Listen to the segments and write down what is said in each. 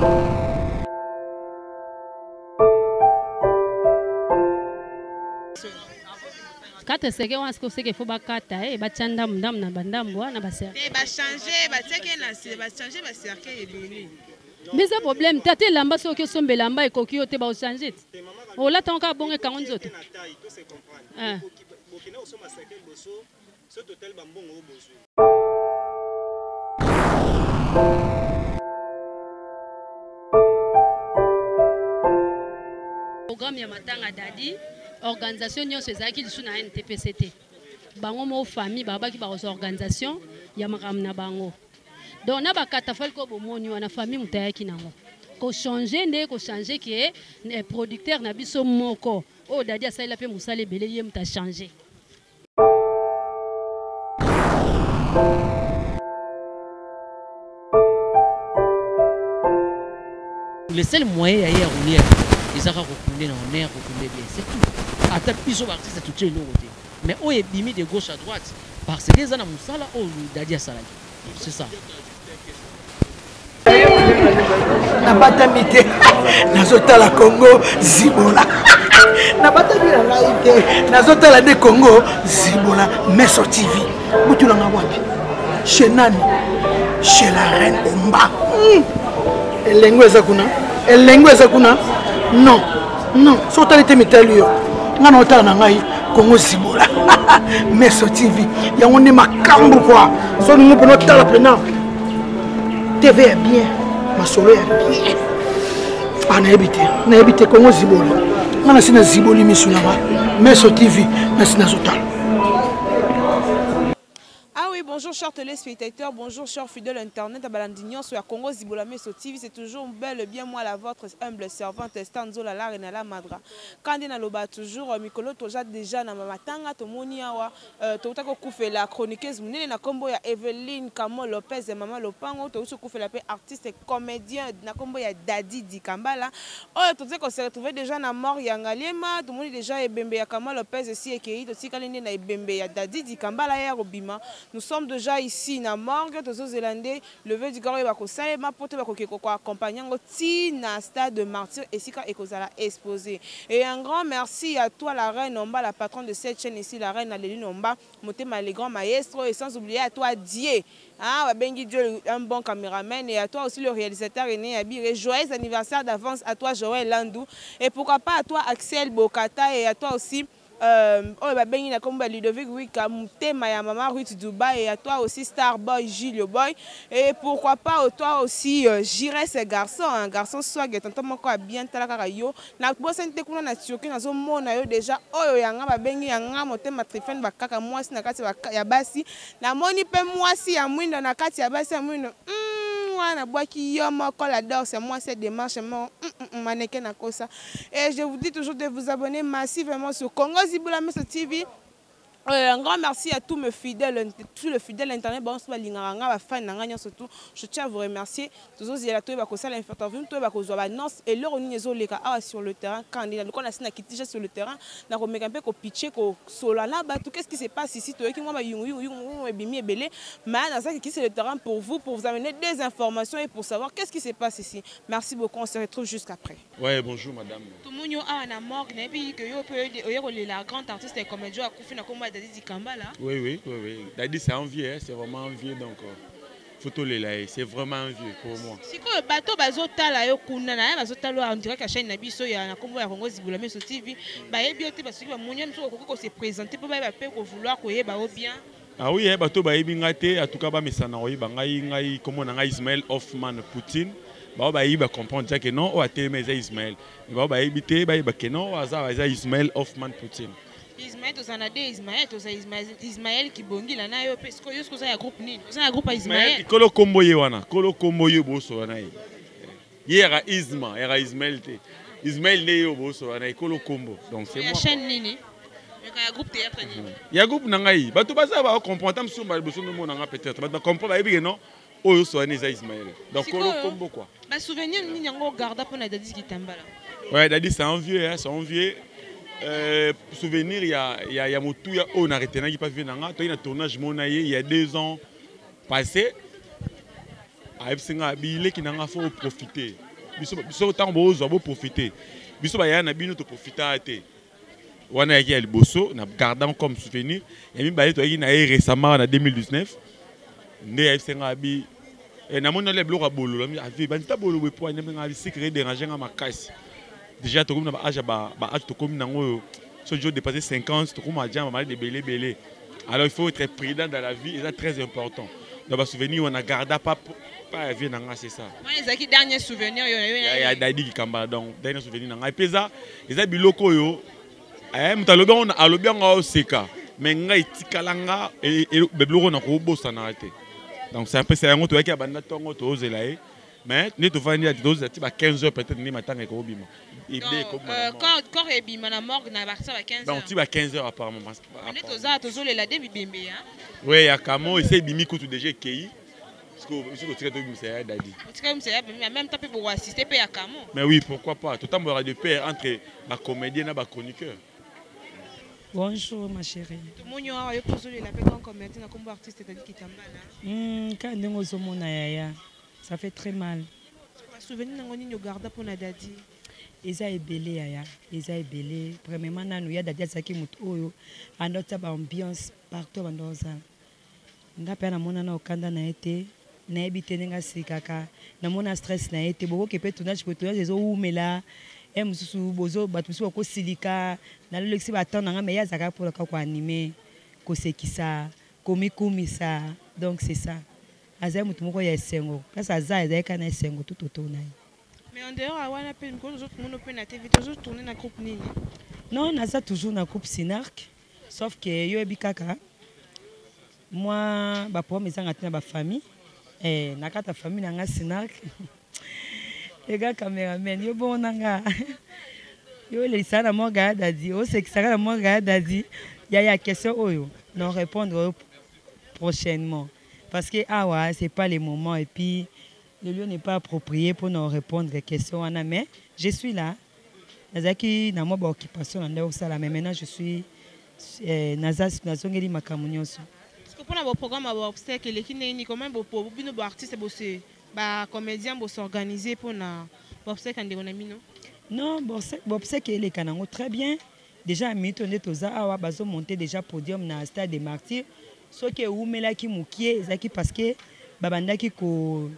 Kata seke wana siko seke faut bakata bachanda ndam na bandambo wana baser. Ba changer ba teke na se ba changer ba cercle ebele. Mais ça problème tate lamba soki sombe lamba ekoki yo te ba changer. O la tanka bonge kango nzoto. Ah. Programme ya matanga dadi organisation nyonso ezalaki lisu na NTPCT bango mo famille babaki ba organisation ya makambo na bango donc na bakata fali ko bomoni wana famille mutayaki nango ko changer nde ko changer ke producteur na biso moko o dadi asalela pe musale belé ye muta changer. Le seul moyen à rouler, ils ont reculé dans l'air, reculé bien, c'est tout. À ta piso artiste tout le côté. Mais où est bimé de gauche à droite parce que les ana musala ou dadia salaki. C'est ça. Na batamite nazota la Congo Zibola. Na batamite la laïque nazota la de Congo Zibola Meso TV. Butula ngawapi? Chez Nani? Chez la reine Omba. Elengweza kuna non non sotalite mitalio ngana otana ngai Congo Zibola Meso TV yango ne makambu quoi so nous pouvons tala plena TV est bien masolo est bien na habité Congo Zibola ngana sina Ziboli misunanga Meso TV na sina zotala. Bonjour chers téléspectateurs, bonjour chers fidèles internet à Balandignon sur la Congo Zibola Meso TV. C'est toujours bel et bien moi la votre humble servante Stanzola la reine la madra. Quand on a loba toujours mikolo toja déjà na matanga to moni awa to utako kufe la chroniqueuse munene na kombo ya Eveline Kamo Lopez et Maman Lopango to usu kufe la pe artiste et comédien na kombo ya Daddy Dikambala. Oh to se retrouver déjà na mort ya Ngaliema, to moni déjà ebembe ya Kamo Lopez aussi ekei to sikalende na ebembe ya Daddy Dikambala ya Robima. Nous sommes déjà ici na morgue aux Zélandais levé du corps et bako salema pote bako keko accompagnant ti na stade de martyr et sika ekozala exposé. Et un grand merci à toi la reine Omba, la patronne de cette chaîne ici, la reine Aléline Omba, Motema les grands maestros, et sans oublier à toi Dieu. Ah, Bengi Dieu, un bon caméraman, et à toi aussi le réalisateur René Abiré. Joyeux anniversaire d'avance à toi Joël Landou, et pourquoi pas à toi Axel Bokata, et à toi aussi oh bah ben il a comme Ludovic Wika Mutema ya Maman Ruth Dubaï et à toi aussi Starboy Julio Boy et pourquoi pas toi aussi j'irai ce garçon un garçon swag tonton moko bien talaka yo na bosente kuna na tioki na zo mona yo déjà oyo yanga ba bengi yanga motema trifen bakaka mwasi na kati ya basi na moni pe mwasi ya mwindo na kati ya basi ya mwindo na boaki yo moko l'adore c'est moi cette démarche mannequin na kosa et je vous dis toujours de vous abonner massivement sur Congo Zibola Meso TV. Un grand merci à tous mes fidèles, tous les fidèles internet, bon, surtout, je tiens à vous remercier. Tous les gens qui ont fait l'interview, tous les gens annonce et leur on sur le terrain quand on a quitté sur le terrain, on a un peu pitché solana, qu'est-ce qui se passe ici? Tout qui moi mais qui c'est le terrain pour vous amener des informations et pour savoir qu'est-ce qui se passe ici. Merci beaucoup, on se retrouve jusqu'après. Ouais, bonjour madame. Tout le monde a un mort, que la grande artiste et comédien a couffé na Daddy Dikambala. Oui. Daddy c'est un vieux, c'est vraiment un vieux donc photo les c'est vraiment un vieux pour moi. Si quoi bateau bazotala yo kuna na bazotala on dirait que chaîne na biso ya na kombo ya Congo Zibola Meso TV ba yebi te parce que ba munye mso ko se présenter pour ba pe ko vouloir ko yeba o bien. Ah oui, bateau ba yebi ngate en tout cas ba mesana o yeba ngai comment na Ismaël Hoffman Poutine. Ba yebi comprendre que non o ateme Ismaël. Ba yebi te ba yebi que non aza Ismaël Hoffman Poutine. Ismaël Ismaël qui bongi la na yo parce que yo ça ya groupe nini ça ya groupe Ismaël kolo kombo ye wana kolo kombo ye boso wana ye era Isma era Ismaël te Ismaël ne yo boso wana kolo kombo donc c'est moi chaîne nini ya groupe théâtre nini ya groupe na ngai bato baza ba comprendre mso ba boso no mona peut-être ba comprendre ba yebi non oyo so wana Ismaël donc kolo kombo quoi ba souvenir nini yango garda pour na Daddy Kitambala. Ouais, Daddy c'est un vieux hein, c'est un vieux. Souvenir, il y a Motouya, on a arrêté, il y a un tournage il y a 2 ans passés. Il faut profiter. biso tant bozo bo profiter biso ba ya na bino to profiter te wana yaki el bosso na gardant comme souvenir et mi ba to yaki na récemment en 2019 ndé ya senga bi et na mona le bloc a bolo la vie bandita bolo be point nga bi secret déranger nga makasi déjà to comme na âge ba âge to comme nango ce jour dépassé 50 to comme a déjà mal de belé alors il faut être prudent dans la vie et c'est très important donc ba souvenir on a gardé pas vie nanga c'est ça moi les aki dernier souvenir yo ya dadi ki kamba donc dernier souvenir nanga et pesa eza biloko yo mutalobi on alobi nga oseka mais nga itikalanga et biloko na ko bossa na raté. Donc c'est un peu ça, on doit qu'il y a un tongo to ozelaye, mais ne te vendre à 12 à 15 heures peut-être ni matin et ko bima. Quand ebima na morgue na partir à 15 heures. Donc tu vas 15 heures apparemment. On est toza tozole la demi bimbe hein. Oui, ya kamo essaye bimi kutu déjà kei. Parce que je suis très bien dadi. Tu comme c'est en même temps pour assister pe ya kamo. Mais oui, pourquoi pas. Tout temps aura de pair entre ma comédien et ma chroniqueur. Bonjour ma chérie. Tout le monde a posé la paix comme comédien comme artiste c'est-à-dire qui t'emballa. Quand ndenge ozomona yaya, ça fait très mal. Souvenir nango ni garda pour na dadi. Eza ebele yaya, eza ebele. Premièrement nanu ya dadi asaki mutu oyo andota ba ambiance partout bandoza. Nga pe na mona na okanda na ete, na ebite nenga sikaka, na mona stress na ete, boko kepe tournage ko tournage ezo umela. Et mususu bozo batusu ko silika na le lexi batana nga mais ya zaka pour ko animer ko sekisa ko mikumisa donc c'est ça azai mutu moko ya esengo kasi azai ezai na esengo tout autour na mais en dehors awana pe ko zo tout monde pe na TV toujours tourner na groupe nini non naza toujours na groupe Sinark sauf que yo ebikaka moi ba problème ezanga tena ba famille na kata famille na nga Sinark. Les gars caméramen, yo bon nanga. Yo les ça na morga dadi, o c'est que ça na morga dadi. Il y a question oyo, non répondre prochainement parce que ah ouais, c'est pas le moment et puis le lieu n'est pas approprié pour nous répondre aux questions ana mais je suis là. Nazaki na mo ba occupation na ça là mais maintenant je suis nazongeli makamunyoso. Parce que pour na programme ba obstacle les qui ni comment bo bino bo artiste bo c'est ba comédien bo s'organiser pour na bobsek ande on a mino non bobsek ele kanango très bien déjà mito ne toza awa bazo monter déjà podium na stade des martyrs ce que umela ki mukie ezaki parce que babandaki ko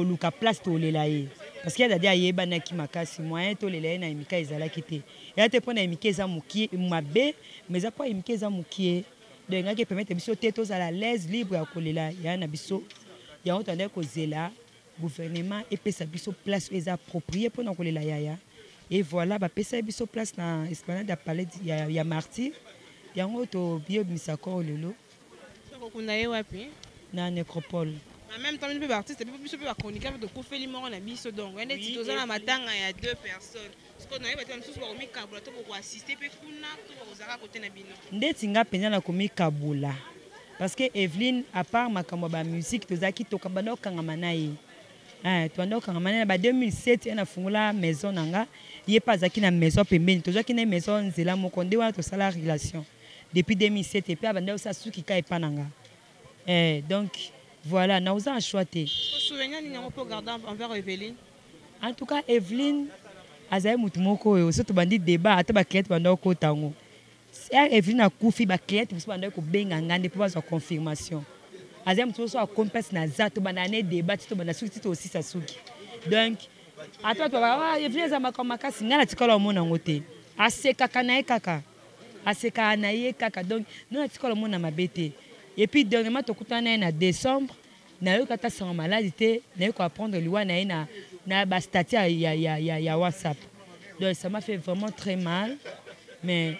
luka place to lelaye parce que dadi ayeba na ki makasi moyen to lelaye na imika ezala kité ya te pona imika eza mukie mabe mais za pas imika eza mukie donc ngaki permettre biso te tozala l'aise libre ya kolela ya na biso. Il y a entendu que le gouvernement et pesa biso place est appropriée pour nous la yaya et voilà ba pesa biso place na esplanade da palais ya martyr il y a auto bio misako lelo ko na ye wapi na nécropole en même temps les artistes biso ba chroniquer de ko feli moko na biso donc on est titoza na matanga ya deux personnes parce que na ye ba tena susu ba komi kabula to ko assister pe kuna to ko zaka côté na bino ndeti nga penya na komi kabula. Parce que Evelyne, à part ma caméra musique, tu as qui toka bando kangamanaye. Tu as kangamanaye. En 2007, il a fondé la maison nanga. Il est pas acquis na maison pembeni. Tu as qui na maison zela mo konde wa to sala relation. Depuis 2007 et puis abandé ça suki ka epananga. Donc voilà, na oza choité. Souvenir ni on peut garder envers Evelyne. En tout cas, Evelyne azai mutu moko yo surtout bandi débat ata ba client bando ko tango. Evelyne a koufi ba client biso banda ko benga ngande pour avoir confirmation azem to so a complexe na zato banane débat to bana suki to aussi sa suki donc ato to ba Evelyne za makamaka singala tikolo mona ngote aseka kana ekaka aseka na ye kaka donc non tikolo mona mabete et puis dernièrement to kutana na décembre na yo kata sans maladie na yo ko apprendre loi na ba statut ya WhatsApp donc ça m'a fait vraiment très mal mais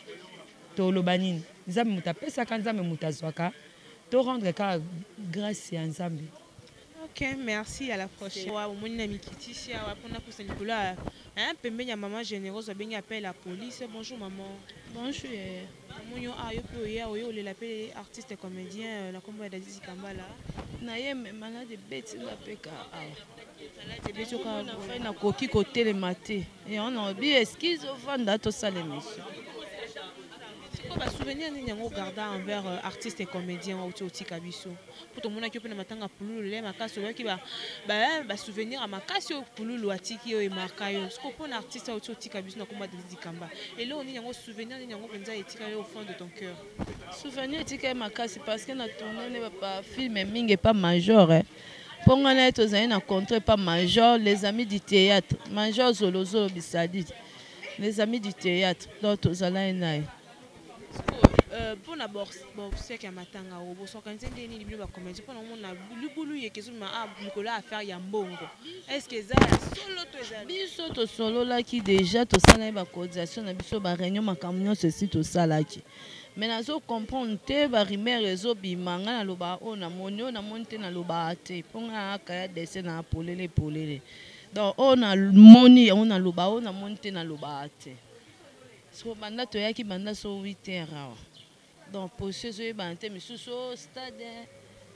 to lobanine nzambe mutapesa ka nzambe mutazwaka to rendre ka grâce ya nzambe. OK, merci, à la prochaine. Wa moni mikiti si wa pona ko senikula pembeni ya maman généreuse bengi appelle la police. Bonjour maman. Bonjour. Monyo ayo pe oyo le l'appelle artiste comédien la combo d'Azizi Kambala. Na ye manga de bêtises la peka. Salade beto ka na koki ko télématé et on a bi excuse au vanda to sale mission. Bah, souvenir ni nyango garda envers artistes et comédiens au Tikabiso. Pour tout le monde qui peut matanga pulu le makaso qui ba souvenir à makasio pulu luatiki yo e markayo. Ce qu'on artiste au Tikabiso na komba dikamba. Et là on y nyango souvenir ni nyango penza etika au fond de ton cœur. Souvenir etika makasi parce que na tourné ne pas film mingi pas major hein. Pour on est aux années na contre pas major les amis du théâtre major Zolozo Bisadi les amis du théâtre d'autres aux alliés. Pour d'abord c'est que matanga au bosso quand c'est des niveaux de comédie pour nous na bulu et que ça m'a Nicolas à faire ya mbongo est-ce que ça solo to ça biso to solo là qui déjà to ça na ba cotisation na biso ba réunion makamyo ceci to ça là qui mais nazo comprendre te ba rimer réseau bimanga na loba o na monio na monte na loba te ponga kaya dese na polele donc on a moni on a loba o na monte na loba te so banda to yaki banda so 8h donc pour ceux qui banté mais sous stade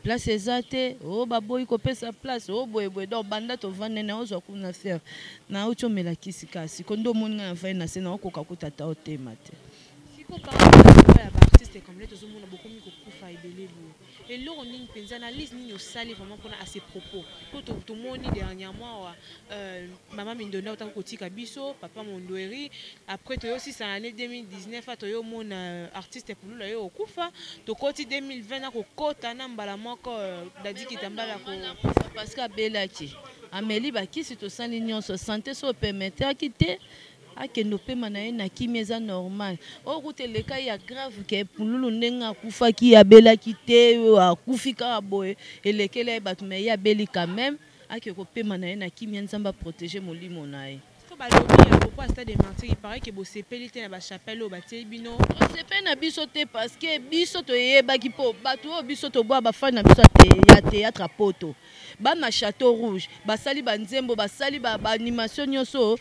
place ezate oh baboy ko pesa place oh boy donc banda to vande na ozo kuna faire na ucho mela kisikasi kondo mona na fa na sena ko kakutata o tema te siko par artiste comme les tout le monde beaucoup mi ko kufa ebele bo et là on une penza analyse ni osali vraiment pour à ses propos pour tout le monde dernièrement maman Mindona autant ko tika biso papa Mondweri après to aussi ça année 2019 to yo mon artiste pour lui yo kufa to koti 2020 na ko kota na mbala moko dadi kitambala ko parce que belaki Amélie bakisi to sali nyonso santé so permettre akite akendo pe manaye na kimeza normal okute le cas ya grave ke pululu ndenga kufaki ya belaki te akufika boye elekele batu me ya beli quand même akeko pe manaye na kimia nzamba protéger molimo naye pourquoi stade de mentir il paraît que bo sepeli te na ba chapelle ba te bino sepeli na biso te parce que biso to yebaki po batu o biso to boa ba fan na biso te ya théâtre poto ba na château rouge basali banzembo basali ba animation nyonso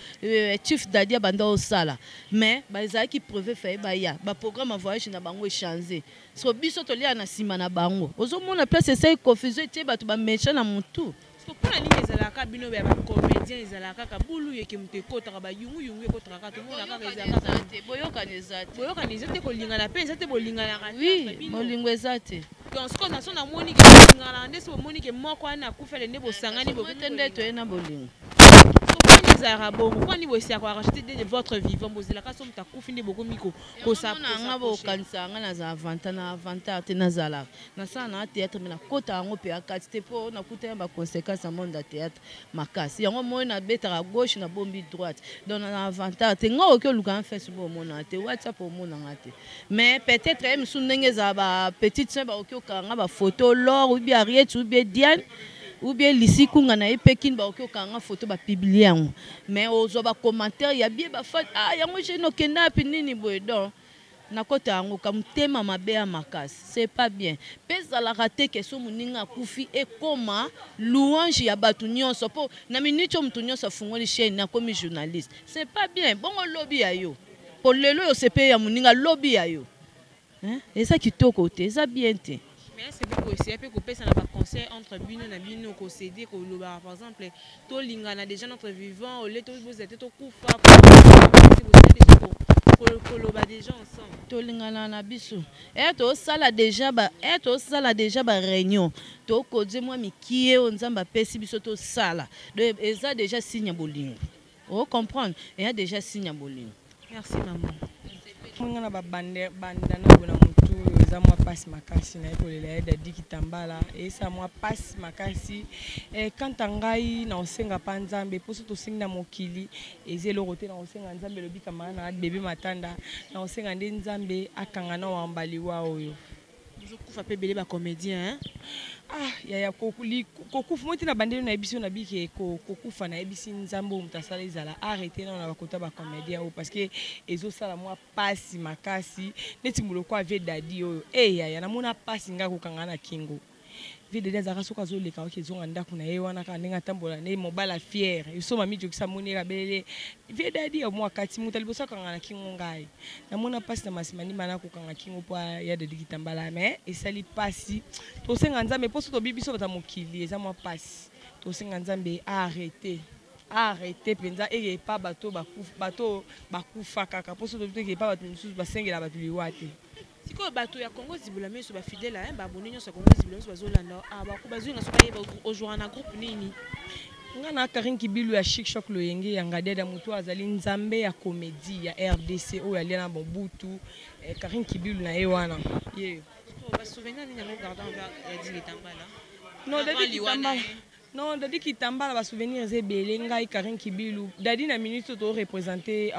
chief dadia banda o sala mais bazaki preuve fait ba ya ba programme voyage na bango échanger so biso to lia na sima na bango ozomona place essaye confusion te batu ba méchant na mutu pour la ligne ezalaka bino ba comédien ezalaka ka bulu yeke muteko ba yungu ekotaka to mona kaka ezalaka te boyokaneza te kolingana pe ezate bolingana ka oui bolingo ezate donc ce qu'on a son amoni ke bolingana nde so moni ke moko ana kufele nde bosangani bokende to ena bolingo ezalaka bongo kwani bosia ko racheter de votre vivant bozela so mutakufi nde boko miko ko sa nga bokanisa nga na za avantage te nazala na sa na théâtre mais na kota yango pe akati te po na kuta ba conséquences à monde de théâtre makasi yango moi na beta à gauche na bombi droite donc na avantage te nga oke luka Facebook mona te WhatsApp mona ngate mais peut-être même sous ndenge za ba petite sœur ba oke kanga ba photo lor ou bien Ariette ou bien Diane ou bien lisi kunga na epekin ba oke kanga photo ba publier yango mais ozo ba commentaire ya bien ba fa yango je no kenda pinini boy donc na kota yango kamutema mabe ya makasi c'est pas bien pesa la raté que so muninga kufi e koma louange ya batu nyonso po na minute mutu nyonso fungoli chaîne na komi journaliste c'est pas bien bongo lobby ya yo po lelo yo sepe ya muninga lobby ya yo hein eza kitoko te eza bien te mais c'est bien aussi après qu'on pèse na ba conseil entre bino na bino ko céder ko loba par exemple to lingana déjà notre vivant au leto vous êtes to kufa koloba déjà ensemble to lingana na biso to sala déjà ba réunion to kodze moi mikie o nzamba pesi biso to sala eza déjà signe bolingo o comprendre et a déjà signe bolingo merci maman mungana ba banda na bona mutu eza moi passe makasi na ekolela dadi kitambala esa moi passe makasi quand ngai na osenga pa nzambe poso to singa mokili ezelo rote na osenga nzambe lobi kamana na bébé matanda na osenga nde nzambe akanga na wambali wa oyo kufa pe belé ba comédien ya kokufa moti na bandelo na ebiso na bike kokufa na ebisi nzambo mutasala izala arrêter na bakota ba comédien o parce que ezo sala moi pasi makasi neti muloko ave dadi oyo ya na mona pasi nga kokanga na kingo vide des araso ka zoleka oke zonga ndako na ye wana ka ndenga tambola ne mobala fier yosoma mijo kisa monera belele vide dadi ya mwa kati mutali bosa kanga na kingo ngai na mona pasi na masimani mana ko kanga kingo po ya de kitambala mais esali pasi to senga nzambe poso to bibiso bata mokili eza mwa pasi to senga nzambe arrêter penza ege pa bato bakufa kaka poso to ke pa bato mususu basengela bato liwate sikoyo bato ya Congo Zibola meso ba fidèle hein ba abonné nyonso Congo Zibola meso bazolanda ba bazuinga so ba ojour na groupe nini nga na Karin Kibilu ya Chic Choc Loyenge ya ngadeda mutu azali nzambe ya comédie ya RDC o ya liana Mobutu Karin Kibilu na ewana ye ba souvenir ni na garder envers Dadi Kitambala non Dadi Kitambala non Dadi Kitambala ba souvenir ezebele ngai Karin Kibilu Dadi na minute to représenter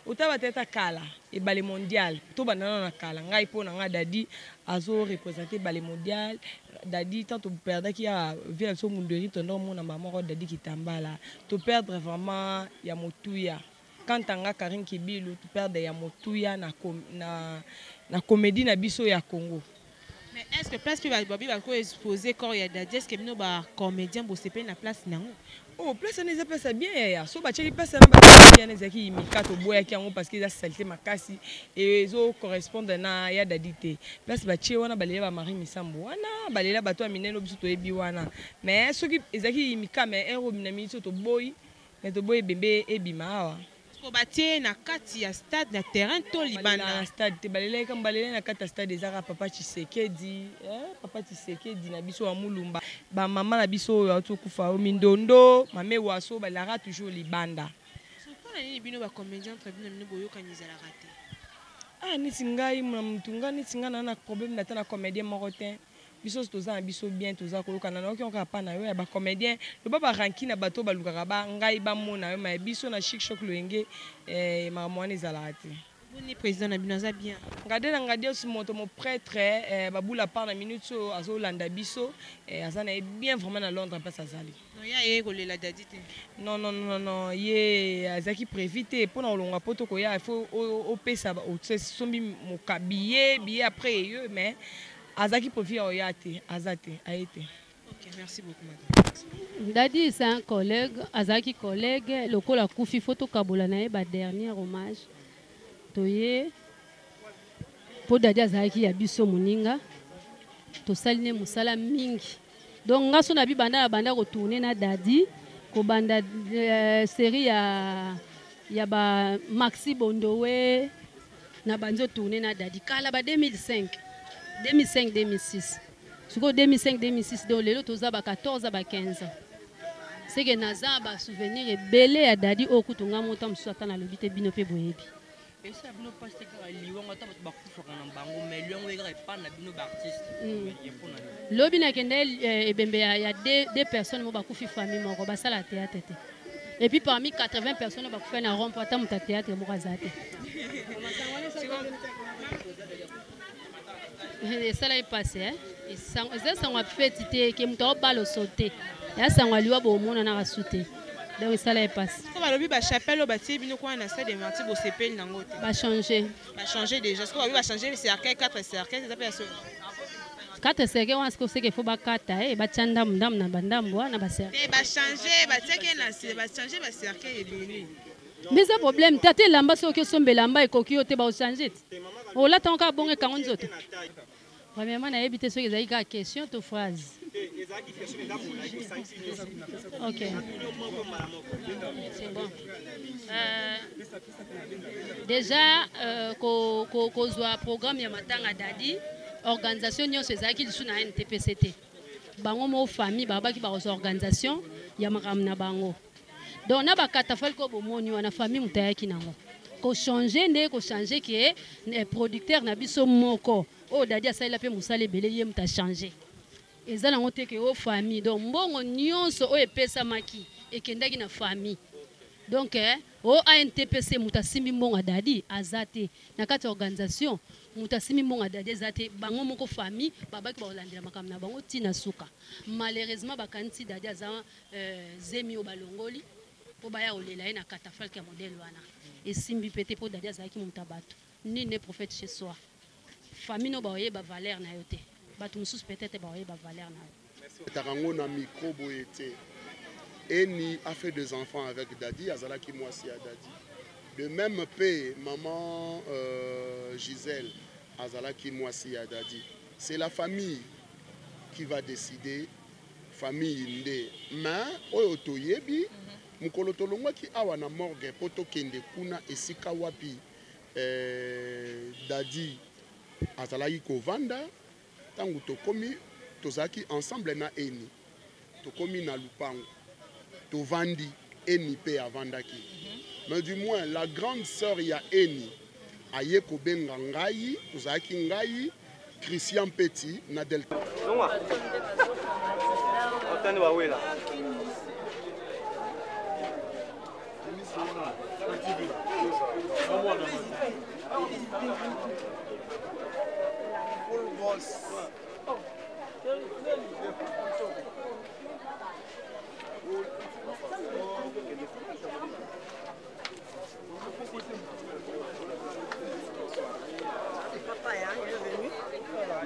otaba teta kala et ballet mondial to banana na kala ngai po na nga Dadi azo représenter ballet mondial Dadi tant to perdre qui a vu so munderi tondo mona mama Dadi Kitambala to perdre vraiment ya motuya quand anga Karin Kibilu to perdre ya motuya na comédie na biso ya Congo. Mais est-ce que place puis Bobby va exposer quand il y a Dadi est-ce que bino ba comédien bo sepe na place nango oh place na eza place bien ya so ba cheki place na ba ya na zaki mikato boya ki yango parce que eza saleté makasi et zo correspondre na ya Dadi te place ba che wana balela ba Marie Misambo wana balela bato mineno biso to ebi wana mais soki ezaki mika mais ero na minito to boy mais to boy bembe ebima awa batie na kati ya stade na terrain to libanda na stade te balela ka balela na kati ya stade ezaka papa Tshisekedi papa Tshisekedi na biso wa Mulumba ba mama na biso ya to kufa o mindondo mame waso balara toujours libanda so pona ni bino ba comédien très bien bino boyo kanizala raté niti ngai mtunga niti ngana na problème na tana comédien morotin biso toza biso bien toza kolokana na oki onka pa na yo ya ba comédien le ba ranki na bato balukaka ba ngai ba mona yo ma biso na Chic Choc Loyenge ma mwana zalati boni président na bino za bien ngade aussi moto mo prêtre babula par na minute so azolanda biso azana bien vraiment na Londres pas azali non ya ekolela Dadi te non ye azaki prévité pour na olonga poto ko ya il faut au pesa o sombi mo kabiye billet après eux mais Azaki profite oyate, azate, a été. Ok, merci beaucoup, madame. Dadi, c'est un collègue, Azaki collègue, le col a koufi photo Kaboulanae, ba dernier hommage. Toye, pour Dadi Azaki, yabiso muninga, to saline musala mingi. Donc, nga son abi banda retourner na Dadi, ko banda série ya ba Maxi Bondowe, na banjo tourner na Dadi. Kala ba 2005-2006. Sur 2005-2006, donc les autres, 14 à 15 ans. C'est que naza ba souvenir belé à Dadi au kutunga monta mswata na lobite binope boyebi. Et ça bino pas c'est que lion ata ba kufa na bango mais lion wega pas na bino ba artiste. Lobi na kende ebembe ya deux personnes mo ba kufi famille moko ba sala théâtre. Et puis parmi 80 personnes ba kufa na rond ata muta théâtre mo kazate. Ça là est passé hein et ça va fait que muto ba lo sauter ya sangwa liwa bo mona na rasuté donc ça là est passé ko ba lobi ba chapelle o ba tie bino ko na stade de Martyr bo sepel nango te ba changer déjà ko ba changer cercueil 4 cercueils ça peut être 4 cercueils on sait qu'il faut ba kata ba chanda ndam na bandambo na ba cercueil ba changer ba tieke na ba changer ba cercueil ebele mais ça problème tate lamba so ke sombe lamba ekoki yote ba changer o la tonka bonge kango nzoto premièrement na éviter ce que vous avez une question ou phrase. Ok. C'est bon. Déjà, cause du programme Yamatanga Dadi, organisation nyonso ezaki lisu na NTPCT. Bango mo famille baba ki ba organisation Yamakamna bango. Donc na ba katafal ko bomoni wana famille mutayaki nango. Ko changer ne ko changer que producteur na biso moko. Oh Dadi asala pe musale belé yé muta changer. Ezala ngote ke o famille donc mbongo nyonso o epesa maki ekendaki na famille. Donc o ANTPC muta simbi mbongo Dadi azate na kati organisation muta simbi mbongo Dadi azate bango moko famille babaki ba olandela makamna bango tina suka. Malheureusement bakanti Dadi aza zemi o balongoli po baya olela na katafal ke modèle wana. Et simbi pété pour Dadi azaki muta bato. Ni ne prophète chez soi. Famille no baoye ba valeur na yote. Bato mususu peut-être baoye ba valeur na yo. Tarango na micro boyete. Eni a fait des enfants avec Dadi, azalaki mwasi ya Dadi. De même paix, maman Gisèle azalaki mwasi ya Dadi. C'est la famille qui va décider, famille inde. Mais oyo toyebi mukolo tolongwa ki awa na morgue poto kende kuna esika wapi Dadi azalaki kovanda ntango tokomi tozalaki ensemble na eni tokomi na lupango tovandi eni mpe avandaki mais du moins la grande sœur ya eni aye kobenga ngai tozalaki ngai Christian Petit na Delta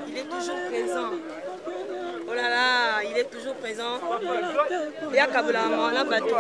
Il est toujours présent. Oh là là, il est toujours présent. Il y a Kabula, on a battu.